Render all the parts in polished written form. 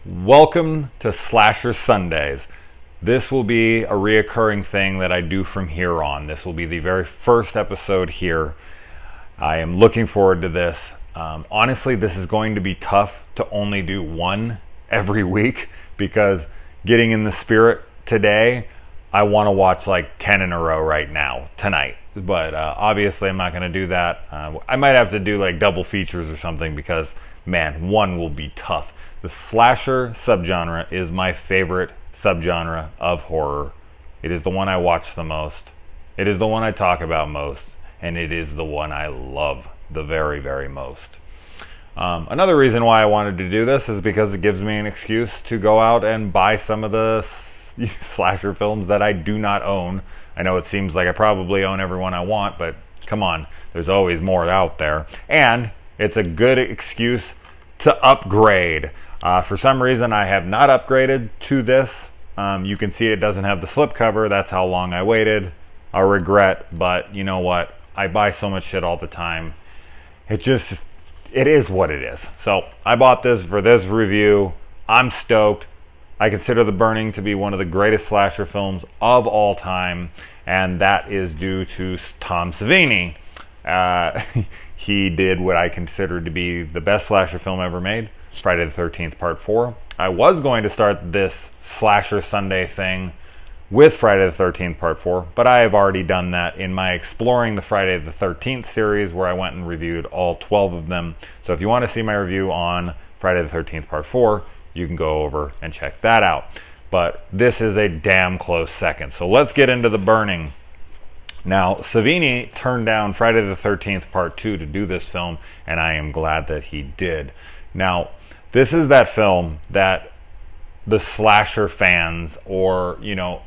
Welcome to Slasher Sundays. This will be a reoccurring thing that I do from here on. This will be the very first episode here. I am looking forward to this. Honestly, this is going to be tough to only do one every week because getting in the spirit today, I want to watch like 10 in a row right now, tonight. But obviously I'm not going to do that. I might have to do like double features or something because, man, one will be tough. The slasher subgenre is my favorite subgenre of horror. It is the one I watch the most. It is the one I talk about most. And it is the one I love the very, very most. Another reason why I wanted to do this is because it gives me an excuse to go out and buy some of the slasher films that I do not own. I know it seems like I probably own every one I want, but come on, there's always more out there. And it's a good excuse to upgrade. For some reason, I have not upgraded to this. You can see it doesn't have the slipcover. That's how long I waited. I regret, but you know what? I buy so much shit all the time. It is what it is. So I bought this for this review. I'm stoked. I consider The Burning to be one of the greatest slasher films of all time, and that is due to Tom Savini. He did what I consider to be the best slasher film ever made, Friday the 13th Part 4. I was going to start this Slasher Sunday thing with Friday the 13th Part 4, but I have already done that in my Exploring the Friday the 13th series, where I went and reviewed all 12 of them. So if you want to see my review on Friday the 13th Part 4, you can go over and check that out. But this is a damn close second. So let's get into The Burning. Now, Savini turned down Friday the 13th Part 2 to do this film, and I am glad that he did. Now, this is that film that the slasher fans, or, you know,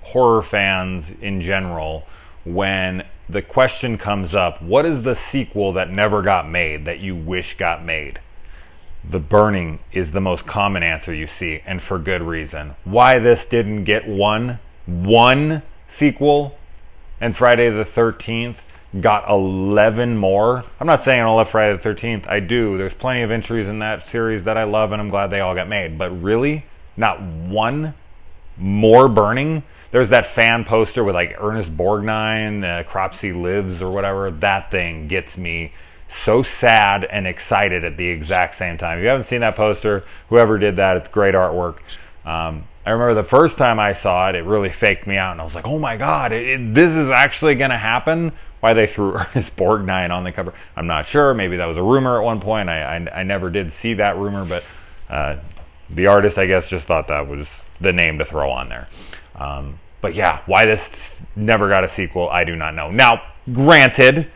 horror fans in general, when the question comes up, what is the sequel that never got made that you wish got made? The Burning is the most common answer you see, and for good reason. Why this didn't get one sequel, and Friday the 13th got 11 more. I'm not saying I love Friday the 13th. I do. There's plenty of entries in that series that I love, and I'm glad they all got made. But really, not one more Burning? There's that fan poster with like Ernest Borgnine, Cropsey Lives or whatever. That thing gets me so sad and excited at the exact same time. If you haven't seen that poster, whoever did that, it's great artwork. I remember the first time I saw it, it really faked me out, and I was like, oh my god, this is actually going to happen? Why they threw Ernest Borgnine on the cover, I'm not sure. Maybe that was a rumor at one point. I never did see that rumor, but the artist, I guess, just thought that was the name to throw on there. But yeah, why this never got a sequel, I do not know. Now, granted,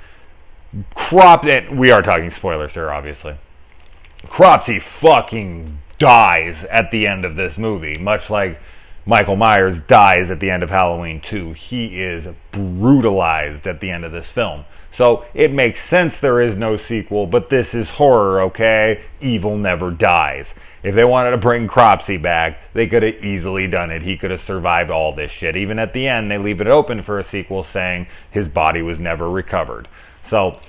we are talking spoilers here, obviously. Cropsey fucking dies at the end of this movie, much like Michael Myers dies at the end of Halloween 2. He is brutalized at the end of this film. So it makes sense there is no sequel, but this is horror, okay? Evil never dies. If they wanted to bring Cropsey back, they could have easily done it. He could have survived all this shit. Even at the end, they leave it open for a sequel saying his body was never recovered. So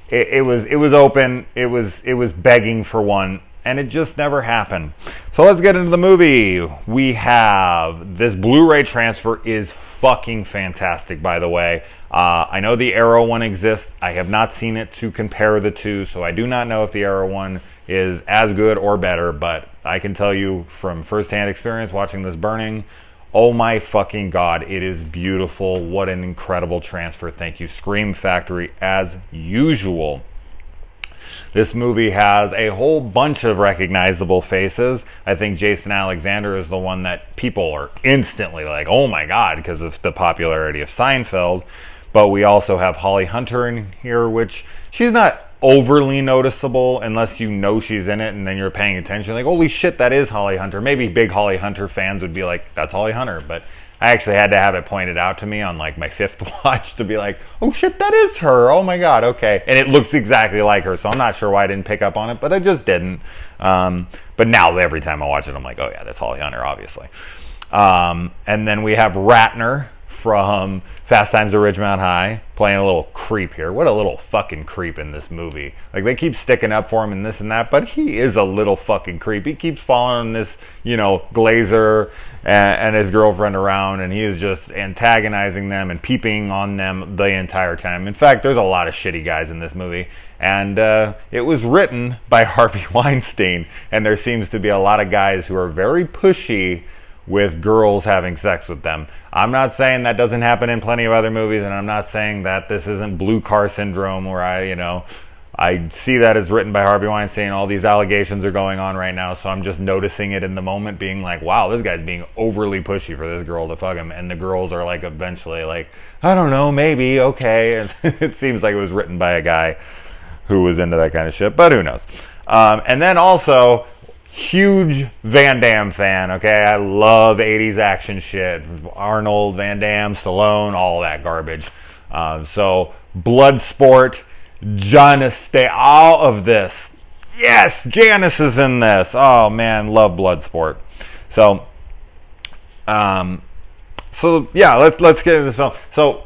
it was open, it was begging for one, and it just never happened. So let's get into the movie. We have this Blu-ray transfer is fucking fantastic, by the way. I know the Arrow one exists. I have not seen it to compare the two, so I do not know if the Arrow one is as good or better, but I can tell you from firsthand experience watching this Burning, oh my fucking god, it is beautiful. What an incredible transfer. Thank you, Scream Factory, as usual. This movie has a whole bunch of recognizable faces. I think Jason Alexander is the one that people are instantly like, oh my god, because of the popularity of Seinfeld. But we also have Holly Hunter in here, which she's not overly noticeable unless you know she's in it and then you're paying attention. Like, holy shit, that is Holly Hunter. Maybe big Holly Hunter fans would be like, that's Holly Hunter. But I actually had to have it pointed out to me on like my 5th watch to be like, oh shit, that is her. Oh my god, okay. And it looks exactly like her, so I'm not sure why I didn't pick up on it, but I just didn't. But now every time I watch it, I'm like, oh yeah, that's Holly Hunter, obviously. And then we have Ratner from Fast Times at Ridgemont High, playing a little creep here. What a little fucking creep in this movie. Like, they keep sticking up for him and this and that, but he is a little fucking creep. He keeps following this, you know, Glazer and his girlfriend around, and he is just antagonizing them and peeping on them the entire time. In fact, there's a lot of shitty guys in this movie, and it was written by Harvey Weinstein, and there seems to be a lot of guys who are very pushy with girls having sex with them. I'm not saying that doesn't happen in plenty of other movies, and I'm not saying that this isn't blue car syndrome where I see that it's written by Harvey Weinstein. All these allegations are going on right now, so I'm just noticing it in the moment, being like, wow, this guy's being overly pushy for this girl to fuck him. And the girls are like, eventually like, I don't know, maybe, okay. And it seems like it was written by a guy who was into that kind of shit, but who knows. And then also, huge Van Damme fan, okay? I love 80s action shit. Arnold, Van Damme, Stallone, all that garbage. So, Bloodsport, Janice, all of this. Yes, Janice is in this. Oh, man, love Bloodsport. So, yeah, let's get into this film. So,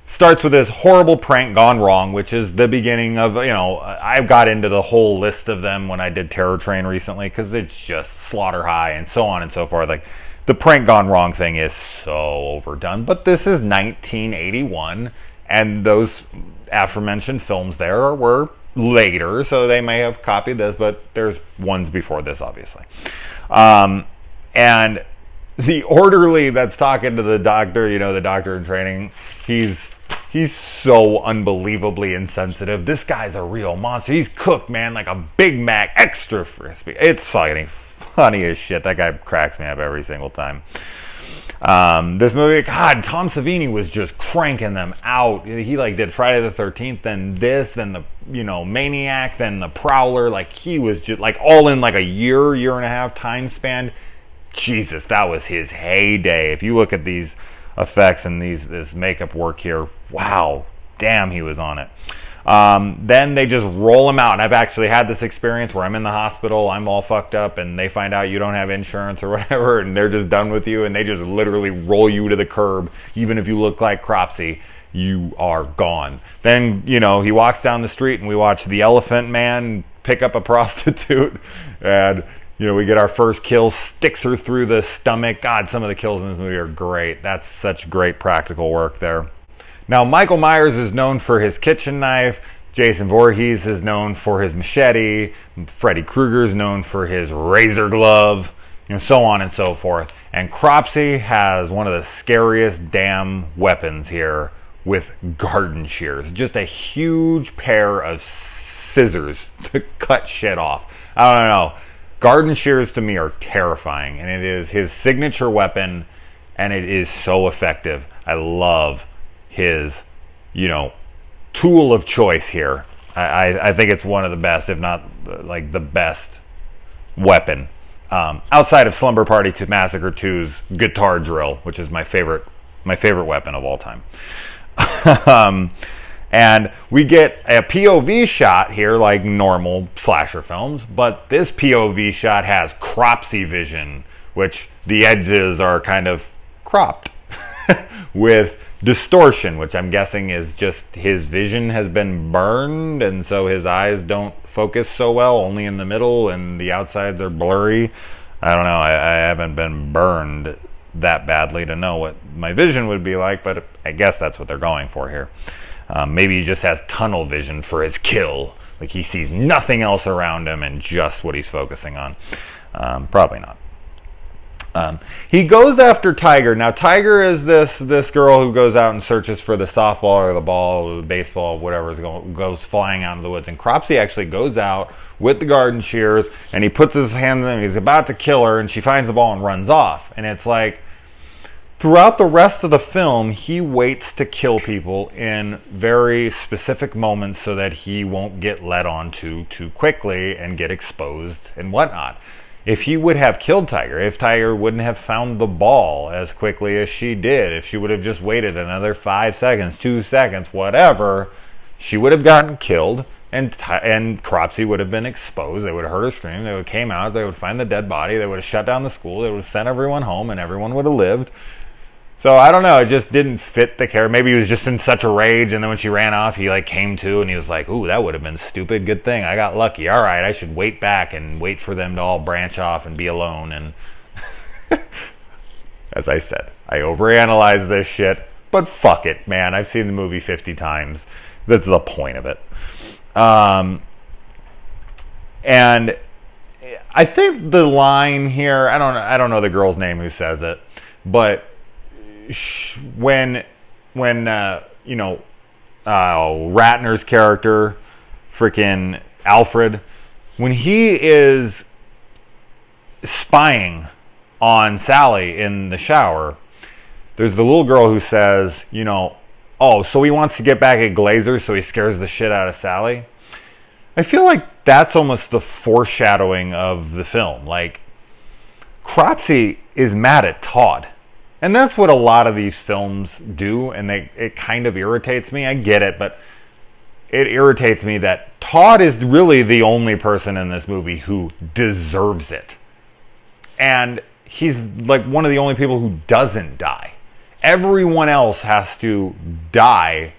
starts with this horrible prank gone wrong, which is the beginning of, I got into the whole list of them when I did Terror Train recently, because it's just Slaughter High and so on and so forth. Like, the prank gone wrong thing is so overdone, but this is 1981, and those aforementioned films there were later, so they may have copied this, but there's ones before this, obviously. And the orderly that's talking to the doctor, the doctor in training, he's so unbelievably insensitive. This guy's a real monster. He's cooked, man, like a Big Mac, extra crispy. It's fucking funny as shit. That guy cracks me up every single time. This movie, God, Tom Savini was just cranking them out. He like did Friday the 13th, then this, then the Maniac, then the Prowler. Like, he was just like all in like a year and a half time span. Jesus, that was his heyday. If you look at these effects and this makeup work here, wow, damn, he was on it. Then they just roll him out. And I've actually had this experience where I'm in the hospital, I'm all fucked up, and they find out you don't have insurance or whatever, and they're just done with you, and they just literally roll you to the curb. Even if you look like Cropsy, you are gone. Then, he walks down the street, and we watch the Elephant Man pick up a prostitute, and we get our first kill, sticks her through the stomach. God, some of the kills in this movie are great. That's such great practical work there. Now, Michael Myers is known for his kitchen knife. Jason Voorhees is known for his machete. Freddy Krueger is known for his razor glove, so on and so forth. And Cropsy has one of the scariest damn weapons here with garden shears. Just a huge pair of scissors to cut shit off. I don't know. Garden shears to me are terrifying, and it is his signature weapon, and it is so effective. I love his, tool of choice here. I think it's one of the best, if not like the best weapon. Outside of Slumber Party to Massacre 2's guitar drill, which is my favorite weapon of all time. And we get a POV shot here like normal slasher films, but this POV shot has Cropsy vision, which the edges are kind of cropped with distortion, which I'm guessing is just his vision has been burned, and so his eyes don't focus so well, only in the middle, and the outsides are blurry. I don't know. I haven't been burned that badly to know what my vision would be like, but I guess that's what they're going for here. Maybe he just has tunnel vision for his kill. Like, he sees nothing else around him and just what he's focusing on. Probably not. He goes after Tiger. Now, Tiger is this girl who goes out and searches for the softball or the ball or the baseball, whatever goes flying out into the woods. And Cropsy actually goes out with the garden shears, and he puts his hands in, and he's about to kill her, and she finds the ball and runs off. And it's like, throughout the rest of the film, he waits to kill people in very specific moments so that he won't get led on too quickly and get exposed and whatnot. If he would have killed Tiger, if Tiger wouldn't have found the ball as quickly as she did, if she would have just waited another 5 seconds, 2 seconds, whatever, she would have gotten killed, and Cropsy would have been exposed. They would have heard her scream. They would have came out. They would find the dead body. They would have shut down the school. They would have sent everyone home, and everyone would have lived. So I don't know, it just didn't fit the character. Maybe he was just in such a rage, and then when she ran off, he like came to, and he was like, ooh, that would have been stupid. Good thing I got lucky. All right, I should wait back and wait for them to all branch off and be alone. And as I said, I overanalyze this shit, but fuck it, man. I've seen the movie 50 times. That's the point of it. And I think the line here, I don't know the girl's name who says it, but when Ratner's character, freaking Alfred, when he is spying on Sally in the shower, there's the little girl who says, oh, so he wants to get back at Glazer, so he scares the shit out of Sally. I feel like that's almost the foreshadowing of the film. Like, Cropsey is mad at Todd. And that's what a lot of these films do, and it kind of irritates me. I get it, but it irritates me that Todd is really the only person in this movie who deserves it. And he's like one of the only people who doesn't die. Everyone else has to die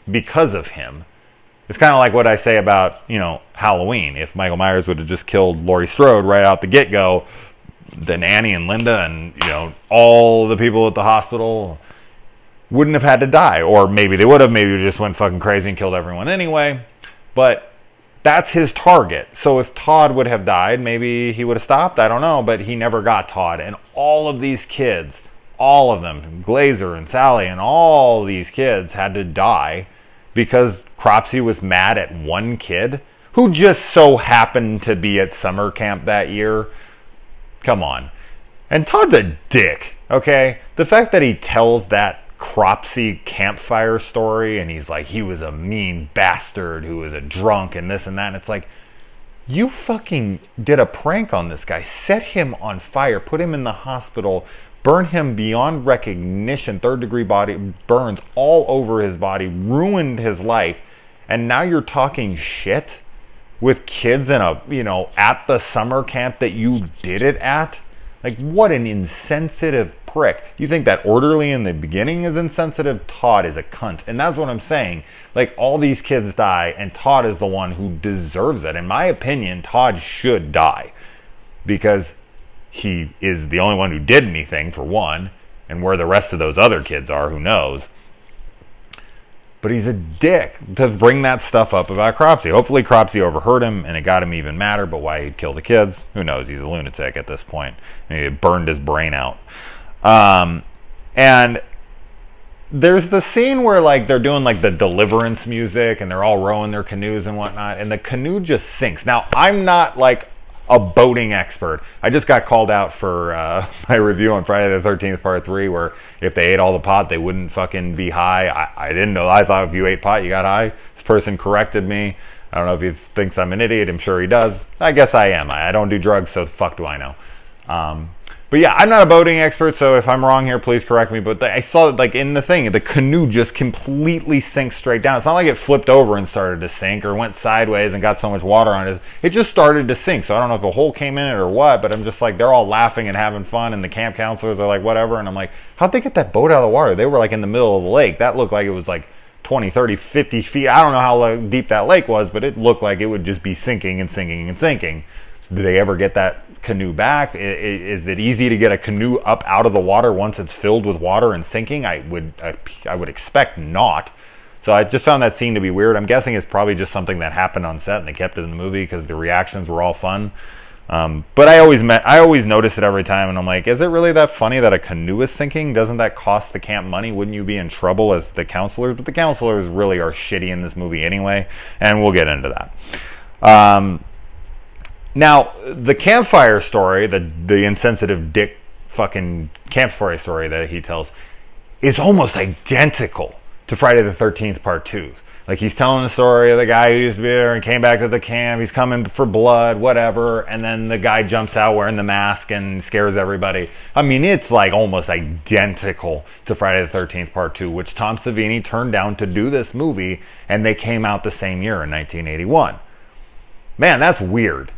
because of him. It's kind of like what I say about, Halloween. If Michael Myers would have just killed Laurie Strode right out the get-go, then Annie and Linda and, all the people at the hospital wouldn't have had to die. Or maybe they would have. Maybe they just went fucking crazy and killed everyone anyway. But that's his target. So if Todd would have died, maybe he would have stopped. I don't know. But he never got Todd. And all of these kids, all of them, Glazer and Sally and all these kids had to die because Cropsey was mad at one kid who just so happened to be at summer camp that year. Come on. And Todd's a dick, okay? The fact that he tells that Cropsey campfire story and he's like, he was a mean bastard who was a drunk and this and that. And it's like, you fucking did a prank on this guy. Set him on fire. Put him in the hospital. Burn him beyond recognition. Third-degree body burns all over his body. Ruined his life. And now you're talking shit with kids in at the summer camp that you did it at? Like, what an insensitive prick. You think that orderly in the beginning is insensitive? Todd is a cunt. And that's what I'm saying. Like, all these kids die, and Todd is the one who deserves it. In my opinion, Todd should die. Because he is the only one who did anything, for one. And where the rest of those other kids are, who knows? But he's a dick to bring that stuff up about Cropsey. Hopefully Cropsey overheard him and it got him even madder, but why he'd kill the kids, who knows? He's a lunatic at this point. He burned his brain out. And there's the scene where like they're doing like the deliverance music and they're all rowing their canoes and whatnot, and the canoe just sinks. Now, I'm not like a boating expert. I just got called out for my review on Friday the 13th part 3, where if they ate all the pot, they wouldn't fucking be high. I didn't know. I thought if you ate pot, you got high. This person corrected me. I don't know if he thinks I'm an idiot. I'm sure he does. I guess I am. I don't do drugs, so the fuck do I know? But yeah, I'm not a boating expert, so if I'm wrong here, please correct me. But I saw it like in the thing, the canoe just completely sinks straight down. It's not like it flipped over and started to sink or went sideways and got so much water on it. It just started to sink. So I don't know if a hole came in it or what, but I'm just like, they're all laughing and having fun, and the camp counselors are like, whatever. And I'm like, how'd they get that boat out of the water? They were like in the middle of the lake. That looked like it was like 20, 30, 50 feet. I don't know how deep that lake was, but it looked like it would just be sinking and sinking and sinking. So did they ever get that canoe back? Is it easy to get a canoe up out of the water once it's filled with water and sinking? I would expect not. So I just found that scene to be weird. I'm guessing it's probably just something that happened on set and they kept it in the movie because the reactions were all fun. But I always notice it every time, and I'm like, is it really that funny that a canoe is sinking? Doesn't that cost the camp money? Wouldn't you be in trouble as the counselors? But the counselors really are shitty in this movie anyway, and we'll get into that. Now, the campfire story, the insensitive dick fucking campfire story that he tells, is almost identical to Friday the 13th Part 2. Like, he's telling the story of the guy who used to be there and came back to the camp, he's coming for blood, whatever, and then the guy jumps out wearing the mask and scares everybody. I mean, it's like almost identical to Friday the 13th Part 2, which Tom Savini turned down to do this movie, and they came out the same year in 1981. Man, that's weird.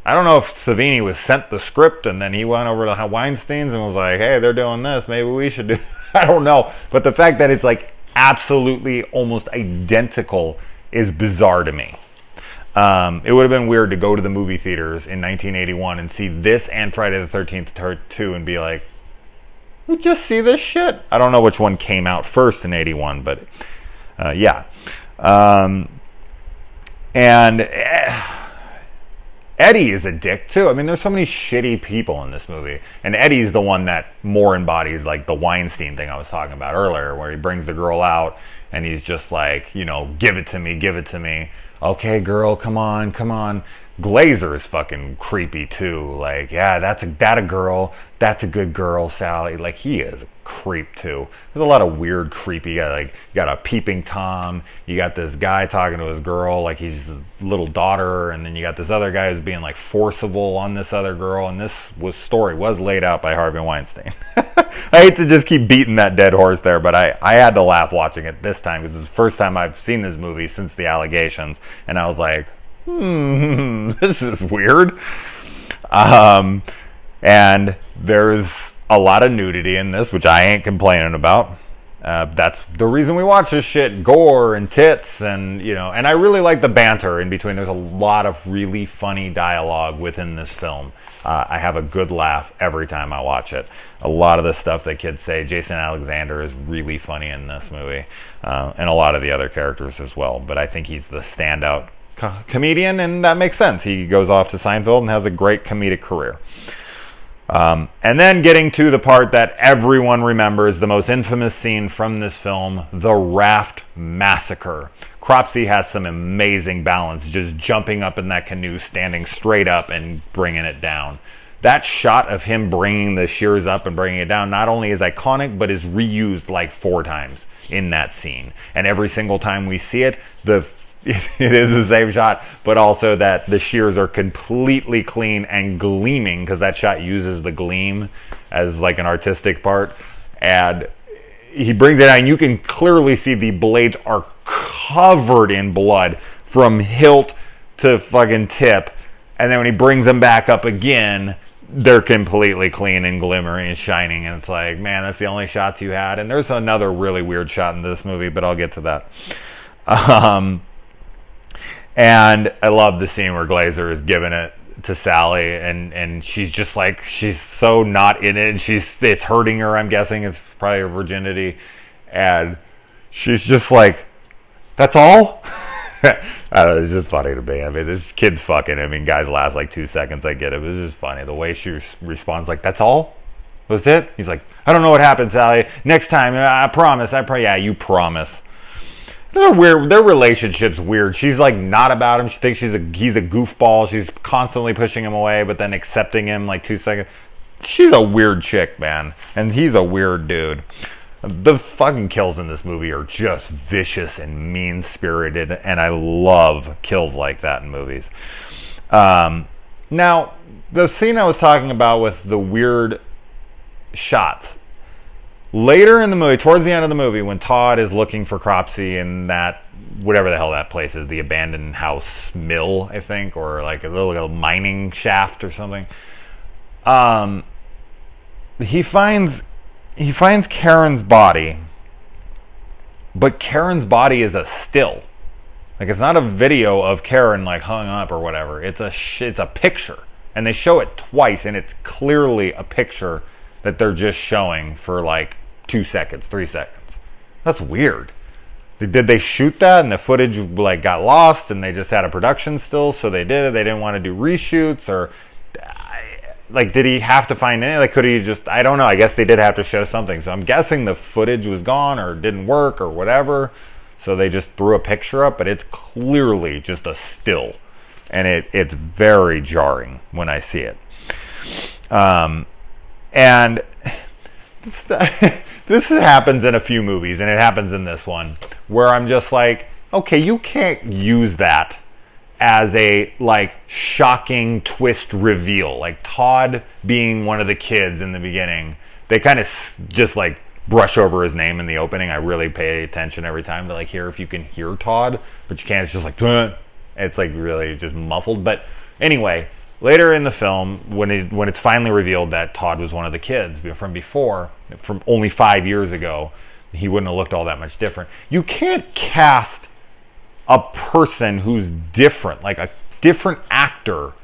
I don't know if Savini was sent the script and then he went over to Weinstein's and was like, hey, they're doing this, maybe we should do I don't know. But the fact that it's like absolutely almost identical is bizarre to me. It would have been weird to go to the movie theaters in 1981 and see this and Friday the 13th 2 and be like, we just see this shit. I don't know which one came out first in 81, but yeah. And Eddie is a dick too. I mean, there's so many shitty people in this movie, and Eddie's the one that more embodies like the Weinstein thing I was talking about earlier, where he brings the girl out and he's just like, you know, give it to me, give it to me. Okay, girl, come on, come on. Glazer is fucking creepy too. Like, yeah, that a girl. That's a good girl, Sally. Like, he is a creep too. There's a lot of weird creepy. You got a peeping Tom. You got this guy talking to his girl like he's his little daughter, and then you got this other guy who's being like forcible on this other girl. And this story was laid out by Harvey Weinstein. I hate to just keep beating that dead horse there, but I had to laugh watching it this time because it's the first time I've seen this movie since the allegations, and I was like, this is weird. And there's a lot of nudity in this, which I ain't complaining about. That's the reason we watch this shit. Gore and tits, and you know, and I really like the banter in between. There's a lot of really funny dialogue within this film. I have a good laugh every time I watch it. A lot of the stuff that kids say, Jason Alexander is really funny in this movie, and a lot of the other characters as well. But I think he's the standout comedian, and that makes sense. He goes off to Seinfeld and has a great comedic career. And then getting to the part that everyone remembers, the most infamous scene from this film, the raft massacre. Cropsey has some amazing balance, just jumping up in that canoe, standing straight up and bringing it down. That shot of him bringing the shears up and bringing it down not only is iconic, but is reused like 4 times in that scene. And every single time we see it, it is the same shot, but also that the shears are completely clean and gleaming, because that shot uses the gleam as like an artistic part. And he brings it out, and you can clearly see the blades are covered in blood from hilt to fucking tip. And then when he brings them back up again, they're completely clean and glimmering and shining. And it's like, man, that's the only shots you had. And there's another really weird shot in this movie, but I'll get to that. And I love the scene where Glazer is giving it to Sally, and she's just like, she's so not in it, and it's hurting her, I'm guessing. It's probably her virginity. And she's just like, that's all? I don't know, it's just funny to me. I mean, this kid's fucking. I mean, guys last like 2 seconds, I get it. But it's just funny. The way she responds, like, that's all? Was it? He's like, I don't know what happened, Sally. Next time, I promise. Yeah, you promise. They're weird. Their relationship's weird. She's like not about him. She thinks he's a goofball. She's constantly pushing him away, but then accepting him like 2 seconds. She's a weird chick, man, and he's a weird dude. The fucking kills in this movie are just vicious and mean-spirited, and I love kills like that in movies. Now, the scene I was talking about with the weird shots. Later in the movie, towards the end of the movie, when Todd is looking for Cropsey in that, whatever the hell that place is, the abandoned house mill, I think, or like a little mining shaft or something, he finds Karen's body, but Karen's body is a still. Like, it's not a video of Karen like hung up or whatever. It's a picture, and they show it twice, and it's clearly a picture that they're just showing for like 2 seconds, 3 seconds. That's weird. Did they shoot that and the footage like got lost and they just had a production still, so they did it? They didn't want to do reshoots, or like, did he have to find any? Like, could he just? I don't know. I guess they did have to show something. So I'm guessing the footage was gone or didn't work or whatever. So they just threw a picture up, but it's clearly just a still, and it's very jarring when I see it. And this happens in a few movies, and it happens in this one, where I'm just like, okay, you can't use that as a like shocking twist reveal. Like Todd being one of the kids in the beginning, they kind of just like brush over his name in the opening. I really pay attention every time to like hear if you can hear Todd, but you can't. It's just like, it's like really just muffled. But anyway, later in the film, when it's finally revealed that Todd was one of the kids from before, from only 5 years ago, he wouldn't have looked all that much different. You can't cast a person who's different, like a different actor,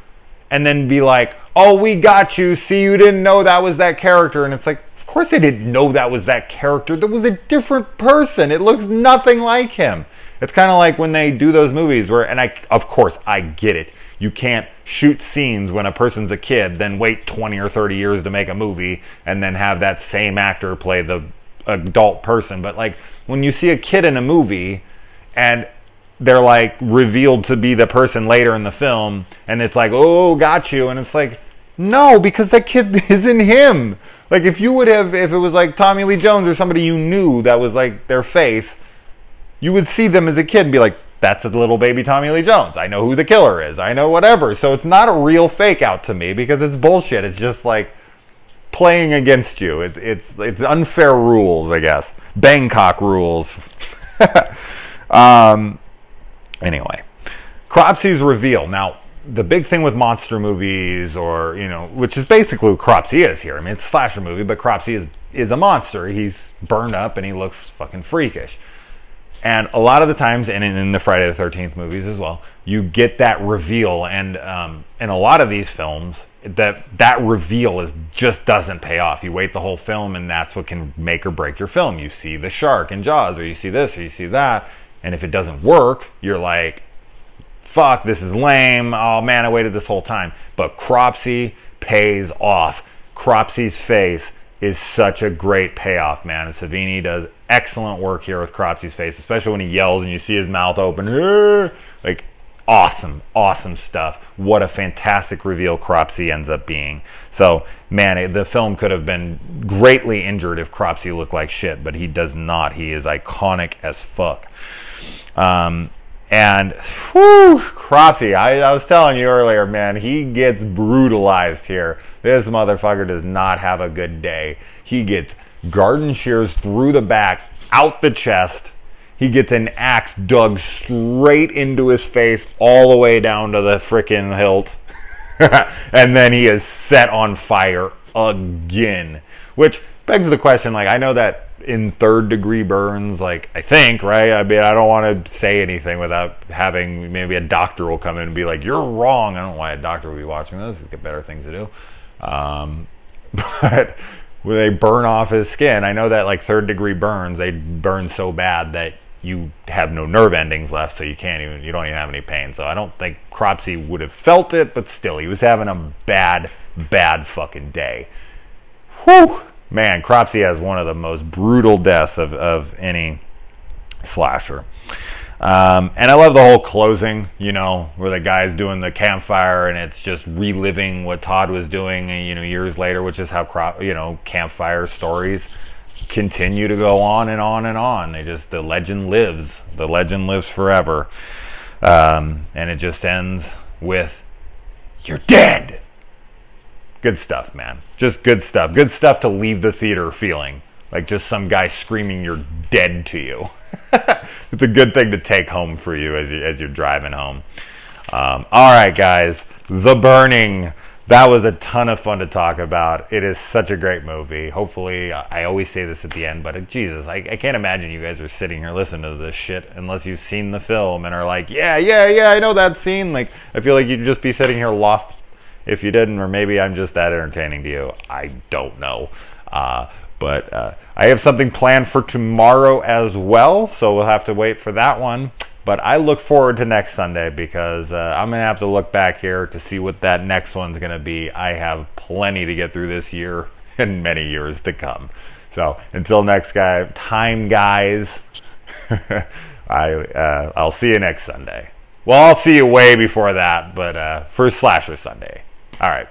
and then be like, oh, we got you. See, you didn't know that was that character. And it's like, of course I didn't know that was that character. That was a different person. It looks nothing like him. It's kind of like when they do those movies where, and of course, I get it. You can't shoot scenes when a person's a kid, then wait 20 or 30 years to make a movie, and then have that same actor play the adult person. But like when you see a kid in a movie and they're like revealed to be the person later in the film, and it's like, oh, got you. And it's like, no, because that kid isn't him. Like if you would have, if it was like Tommy Lee Jones or somebody you knew that was like their face, you would see them as a kid and be like, that's a little baby Tommy Lee Jones. I know who the killer is. I know whatever. So it's not a real fake out to me because it's bullshit. It's just like playing against you. It's unfair rules, I guess. Bangkok rules. Anyway, Cropsy's reveal. Now, the big thing with monster movies, or, you know, which is basically what Cropsy is here. I mean, it's a slasher movie, but Cropsy is a monster. He's burned up and he looks fucking freakish. And a lot of the times, and in the Friday the 13th movies as well, you get that reveal. And in a lot of these films, that reveal just doesn't pay off. You wait the whole film, and that's what can make or break your film. You see the shark in Jaws, or you see this, or you see that. And if it doesn't work, you're like, fuck, this is lame. Oh man, I waited this whole time. But Cropsy pays off. Cropsy's face is such a great payoff, man. And Savini does excellent work here with Cropsy's face, especially when he yells and you see his mouth open. Like, awesome, awesome stuff. What a fantastic reveal Cropsy ends up being. So, man, the film could have been greatly injured if Cropsy looked like shit, but he does not. He is iconic as fuck. And whew, Cropsy, I was telling you earlier, man, he gets brutalized here. This motherfucker does not have a good day. He gets garden shears through the back, out the chest. He gets an axe dug straight into his face, all the way down to the frickin' hilt. And then he is set on fire again. Which begs the question, like, I know that in third-degree burns, like, I think, right? I mean, I don't want to say anything without having maybe a doctor will come in and be like, you're wrong. I don't know why a doctor would be watching this. He's got better things to do. But when they burn off his skin, I know that, like, third-degree burns, they burn so bad that you have no nerve endings left, so you don't even have any pain. So I don't think Cropsy would have felt it, but still, he was having a bad, bad fucking day. Whew! Man, Cropsy has one of the most brutal deaths of any slasher. And I love the whole closing, you know, where the guy's doing the campfire and it's just reliving what Todd was doing, you know, years later, which is how, campfire stories continue to go on and on and on. The legend lives. The legend lives forever. And it just ends with, you're dead. Good stuff, man. Just good stuff. Good stuff to leave the theater feeling like just some guy screaming you're dead to you. It's a good thing to take home for you as you're driving home. All right, guys. The Burning. That was a ton of fun to talk about. It is such a great movie. Hopefully, I always say this at the end, but Jesus, I can't imagine you guys are sitting here listening to this shit unless you've seen the film and are like, yeah, I know that scene. Like, I feel like you'd just be sitting here lost if you didn't, or maybe I'm just that entertaining to you. I don't know. But I have something planned for tomorrow as well, so we'll have to wait for that one. But I look forward to next Sunday because I'm going to have to look back here to see what that next one's going to be. I have plenty to get through this year and many years to come. So until next time, guys, I'll see you next Sunday. Well, I'll see you way before that, but for Slasher Sunday. All right.